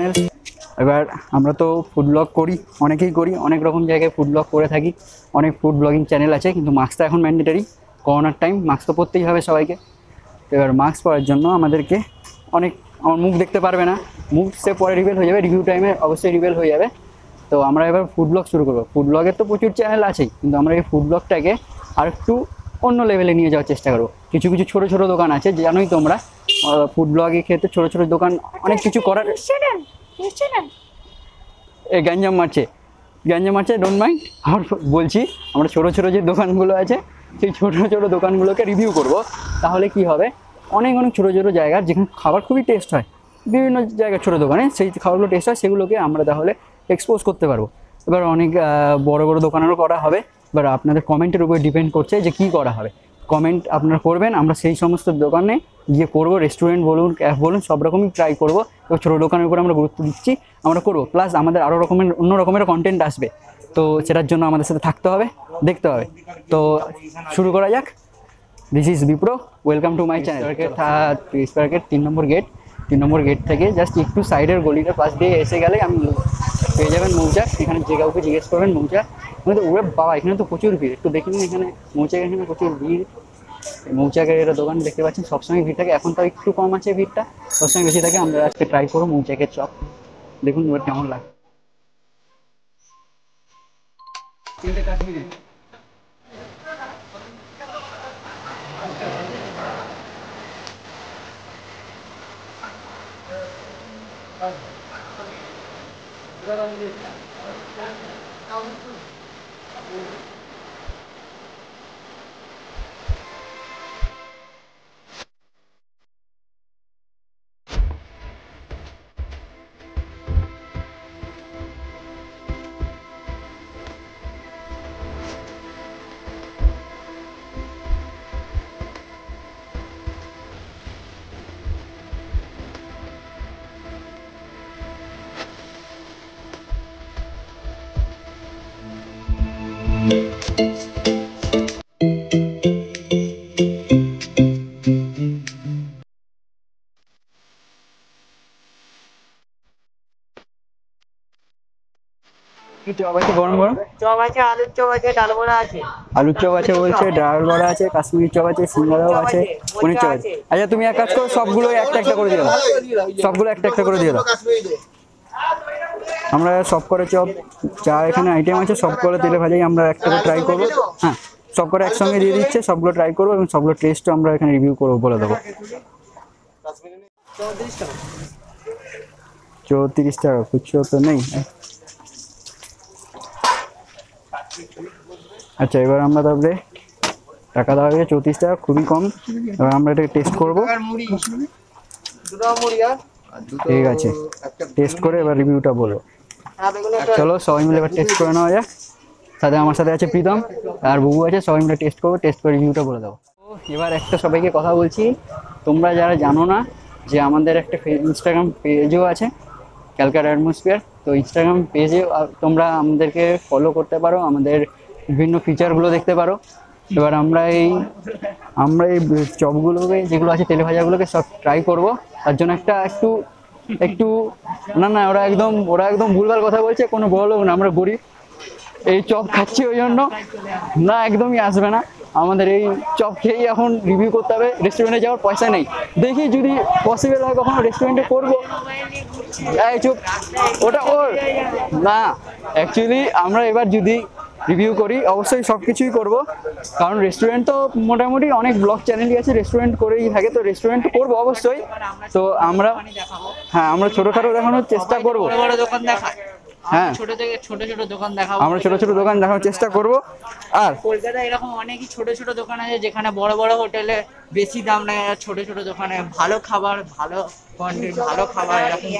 Channel. এবার আমরা তো ফুড ব্লগ করি, অনেকেই করি, অনেক রকম জায়গায় ফুড ব্লগ করে থাকি, অনেক ফুড ব্লগিং চ্যানেল আছে, কিন্তু মাস্কটা এখন ম্যান্ডেটারি। করোনার টাইম মাস্ক তো পরতেই হবে সবাইকে। এবার মাস্ক পরার জন্য আমাদেরকে অনেক, আমার মুখ দেখতে পারবে না, মুখ সে পরে রিভিল হয়ে যাবে, রিভিউ টাইমে অবশ্যই রিভিল হয়ে যাবে। তো আমরা এবার ফুড ব্লগ শুরু করবো। ফুড ব্লগের তো প্রচুর চ্যানেল আছেই, কিন্তু আমরা এই ফুড ব্লগটাকে আর একটু অন্য লেভেলে নিয়ে যাওয়ার চেষ্টা করবো। কিছু কিছু ছোটো ছোটো দোকান আছে, জানোই তোমরা ফুড ব্লগের ক্ষেত্রে ছোটো ছোটো দোকান অনেক কিছু করার। এই গ্যাঞ্জাম মারছে, ডোন্ট মাইন্ড। আর বলছি, আমরা ছোটো ছোটো যে দোকানগুলো আছে, সেই ছোটো ছোটো দোকানগুলোকে রিভিউ করব। তাহলে কি হবে, অনেক অনেক ছোটো ছোটো জায়গা যেখানে খাবার খুবই টেস্ট হয়, বিভিন্ন জায়গায় ছোটো দোকানে সেই খাবারগুলো টেস্ট হয়, সেগুলোকে আমরা তাহলে এক্সপোজ করতে পারবো। এবার অনেক বড় বড় দোকানেরও করা হবে। এবার আপনাদের কমেন্টের উপর ডিপেন্ড করছে যে কী করা হবে। কমেন্ট আপনারা করবেন, আমরা সেই সমস্ত দোকানে গিয়ে করবো। রেস্টুরেন্ট বলুন, ক্যাফ বলুন, সব রকমই ট্রাই করবো। এবার ছোটো দোকানের উপর আমরা গুরুত্ব দিচ্ছি, আমরা করবো। প্লাস আমাদের আরও রকমের অন্য রকমের কন্টেন্ট আসবে, তো সেটার জন্য আমাদের সাথে থাকতে হবে, দেখতে হবে। তো শুরু করা যাক। This is Wipro, welcome to my channel. স্পার্কের 3 নম্বর গেট, 3 নম্বর গেট থেকে জাস্ট একটু সাইডের গলিটার পাশ দিয়ে এসে গেলে আমি পেয়ে যাবেন মৌচাক। এখানে যে কাউকে জিজ্ঞেস করবেন মৌচাক, আমি তো ওরে বাবা এখানে তো প্রচুর ভিড়, একটু দেখে নিন এখানে মৌচাক, এখানে প্রচুর ভিড়। মৌচাকের এটা দোকান দেখতে পাচ্ছেন, সবসময় ভিড় থাকে, এখন তো একটু কম আছে ভিড়টা, সবসময় বেশি থাকে। আমরা আজকে ট্রাই করবো মৌচাকের চপ, দেখুন এবার কেমন লাগে। চপ আছে গরম গরম, চপ আছে, আলুর চপ আছে, ডাল বড়া আছে। আলুর চপ আছে বলছে, ডাল বড়া আছে, কাশ্মীরি চপ আছে, সিঙ্গারাও আছে, পনির চপ আছে। আচ্ছা তুমি এক কাজ করো, সবগুলো একটা একটা করে দিয়ে দাও, সবগুলো একটা একটা করে দিয়ে দাও। আমরা সব করে চপ, যা এখানে আইটেম আছে সব করে তেলে ভাজাই আমরা একটা করে ট্রাই করবো। হ্যাঁ, সব করে একসঙ্গে দিয়ে দিচ্ছে, সবগুলো ট্রাই করবো এবং সবগুলো টেস্টও আমরা এখানে রিভিউ করবো, বলে দেবো। 34 টাকা, খুচরো তো নেই। আচ্ছা এবার আমরা তাহলে টাকা দেওয়া হয়েছে 34 টাকা, খুবই কম। এবার আমরা এটাকে টেস্ট করবো। ঠিক আছে, টেস্ট করে এবার রিভিউটা বলবো। চলো সবাই মিলে এবার টেস্ট করে নেওয়া যাক। সাথে আমার সাথে আছে প্রীতম আর বুবু আছে, সবাই মিলে টেস্ট করবো, টেস্ট করে রিভিউটা বলে দেবো। এবার একটা সবাইকে কথা বলছি, তোমরা যারা জানো না যে আমাদের একটা ইনস্টাগ্রাম পেজও আছে, ক্যালকাটা অ্যাটমসফিয়ার। তো ইনস্টাগ্রাম পেজে তোমরা আমাদেরকে ফলো করতে পারো, আমাদের বিভিন্ন ফিচারগুলো দেখতে পারো। এবার আমরা এই চপগুলোকে যেগুলো আছে তেলে ভাজাগুলোকে সব ট্রাই করব। তার জন্য একটু একটু না ওরা একদম ভুলভাল কথা বলছে, কোনো বড় লোক না, আমরা গরিব, এই চপ খাচ্ছি ওই জন্য না, একদমই আসবে না। আমাদের এই চপ খেয়েই এখন রিভিউ করতে হবে, রেস্টুরেন্টে যাওয়ার পয়সা নেই। দেখি যদি পসিবল হয় কখনো রেস্টুরেন্টে করবো। এই চুপ, ওটা ওর না। অ্যাকচুয়ালি আমরা এবার যদি রিভিউ করি অবশ্যই সব কিছুই করবো, কারণ রেস্টুরেন্ট তো মোটামুটি অনেক ব্লগ চ্যানেলই আছে রেস্টুরেন্ট করেই থাকে, তো রেস্টুরেন্ট করবো অবশ্যই। তো আমরা আমরা ছোটোখাটো দেখানোর চেষ্টা করবো। হ্যাঁ, ছোট থেকে ছোট ছোট দোকান দেখাবো, আমরা ছোট ছোট দোকান দেখানোর চেষ্টা করব। আর কলকাতায় এরকম অনেকই ছোট ছোট দোকান আছে যেখানে বড় বড় হোটেলে বেশি দাম নেয়, আর ছোট ছোট দোকানে ভালো খাবার, ভালো কোয়ান্টিটি, ভালো খাবার এরকম।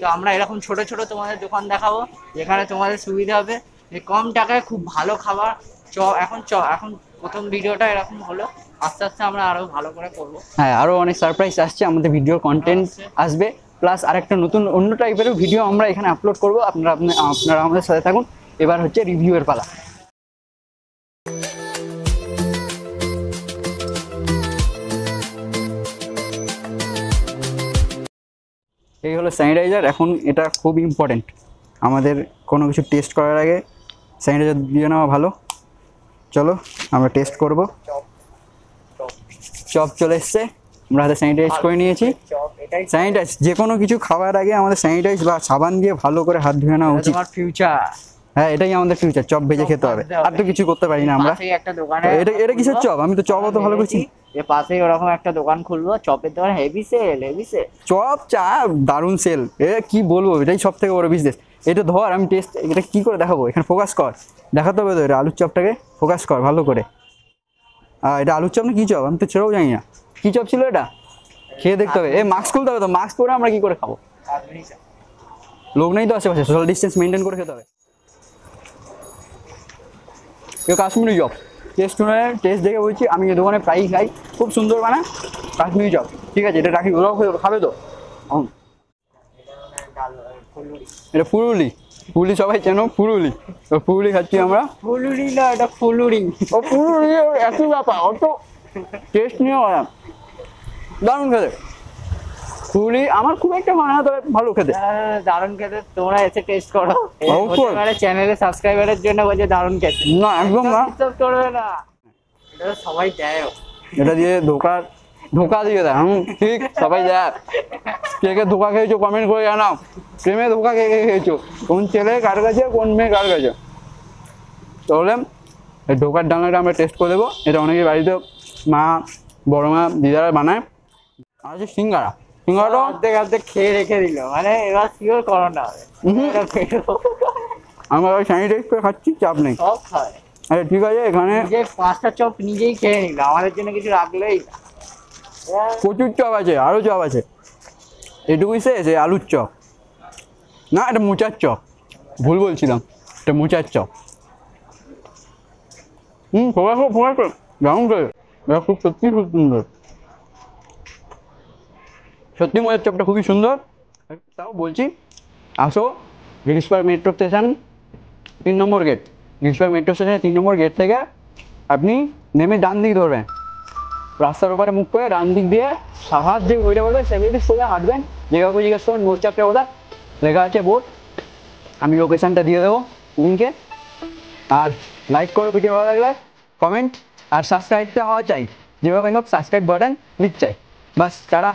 তো আমরা এরকম ছোট ছোট তোমাদের দোকান দেখাবো, যেখানে তোমাদের সুবিধা হবে যে কম টাকায় খুব ভালো খাবার। এখন প্রথম ভিডিওটা এরকম হলো, আস্তে আস্তে আমরা আরো ভালো করে করবো। হ্যাঁ, আরও অনেক সারপ্রাইজ আসছে, আমাদের ভিডিও কন্টেন্ট আসবে, প্লাস আরেকটা নতুন অন্য টাইপেরও ভিডিও আমরা এখানে আপলোড করবো। আপনারা আমাদের সাথে থাকুন। এবার হচ্ছে রিভিউয়ের পালা। এই হলো স্যানিটাইজার। এখন এটা খুব ইম্পর্টেন্ট, আমাদের কোনো কিছু টেস্ট করার আগে স্যানিটাইজার দিয়ে নেওয়া ভালো। চলো আমরা টেস্ট করব। চপ চলে এসছে, আমরা হাতে স্যানিটাইজ করে নিয়েছি। স্যানিটাইজ যে কোনো কিছু খাওয়ার আগে আমাদের স্যানিটাইজ বা সাবান দিয়ে ভালো করে হাত ধুয়ে নেওয়া উচিত। তোমার ফিউচার। হ্যাঁ, এটাই আমাদের ফিউচার। চপ ভেজে খেতে হবে, আর তো কিছু করতে পারি না আমরা। পাশেই একটা দোকানে এটা এটা কিসের চপ? আমি তো চপ অত ভালো করছি। এর পাশেই ওরকম একটা দোকান খুলবো, চপের দোকান, heavy sale, heavy sale. Chop চা দারুণ সেল, এ কি বলবো, এটাই সব থেকে বড় বিজনেস। এটা ধর আমি টেস্ট, এটা কি করে দেখাবো, এখানে ফোকাস কর, দেখাতে হবে তো। এটা আলুর চপটাকে ফোকাস কর ভালো করে। এটা আলুর চপ না কি চপ, আমি তো ছেড়েও জানি না কি চপ ছিল এটা, খেয়ে দেখতে হবে। মাস্ক খুলতে হবে তো, মাস্ক পরে আমরা কি করে খাবো? লোক নেই তো আশেপাশে, সোশ্যাল ডিস্টেন্স মেনটেন করে খেতে হবে। কাশ্মীরি চপ টেস্ট দেখে বলছি, আমি এই দোকানে প্রায়ই খাই, খুব সুন্দর বানায় কাশ্মীরি চপ। ঠিক আছে, এটা রাখি, ওরাও খাবে তো। এটা ফুলুলি, ফুলি সবাই চেনো, ফুলুলি। ফুলুলি খাচ্ছি আমরা। ফুলুরি না, এটা ফুলুরি। ও ফুলুলি একই ব্যাপার, অত টেস্ট নিয়ে দারুণ খেতে। ফুলুলি আমার খুব একটা মানে না, তবে ভালো খেতে। দারুণ খেতে, তোমরা এসে টেস্ট করো। অবশ্যই। চ্যানেলে সাবস্ক্রাইবারের জন্য বলছে দারুণ খেতে। না একদম না, ডিস্টার্ব করবে না, এটা সবাই দেয়। এটা দিয়ে ধোকা দিয়ে দেয়। ঠিক, সবাই দেয়। কে কে ধোকা খেয়েছো কমেন্ট করে জানাও, প্রেমে ধোকা কে কে খেয়েছো, কোন ছেলে কার কাছে, কোন মেয়ে কার কাছে। তাহলে এই ধোকার ডালনাটা আমরা টেস্ট করে দেবো। এটা অনেকে বাড়িতে মা, বড় মা, দিদারা বানায়। আর হচ্ছে সিঙ্গারা, সিঙ্গারাটা অর্ধেক খেয়ে রেখে দিল, মানে এবার শিওর করোনা হবে। আমরা স্যানিটাইজ করে খাচ্ছি, চাপ নেই। সব খায়। আরে ঠিক আছে, এখানে নিজে 5টা চপ নিজেই খেয়ে নিল, আমাদের জন্য কিছু রাখলেই না। প্রচুর চপ আছে, আরও চপ আছে। এটুকুই শেষ, এই আলুর চপ না, এটা মোচার চপ, ভুল বলছিলাম, এটা মোচার চপ। ফোকাস করো দারুণ করে, এটা খুব সত্যি খুব সুন্দর। সত্যি মোচার চপটা খুবই সুন্দর। তাও বলছি, আসো গিরিশপাড় metro station 3 number gate, গিরিশপাড় metro স্টেশনের 3 নম্বর গেট থেকে আপনি নেমে ডান দিক ধরবেন, রাস্তার ওপারে মুখ করে ডান দিক দিয়ে সাহায্য যে ওইটা বলবে সেগুলি সোজা হাঁটবেন। যে কাউকে জিজ্ঞেস করবেন মোচাপটা ওটা লেখা আছে বোর্ড, আমি লোকেশানটা দিয়ে দেবো লিঙ্কে। আর লাইক করে ভিডিও ভালো লাগলে কমেন্ট, আর সাবস্ক্রাইবটা হওয়া চাই, যেভাবে সাবস্ক্রাইব বাটন ক্লিক চাই, বাস। তারা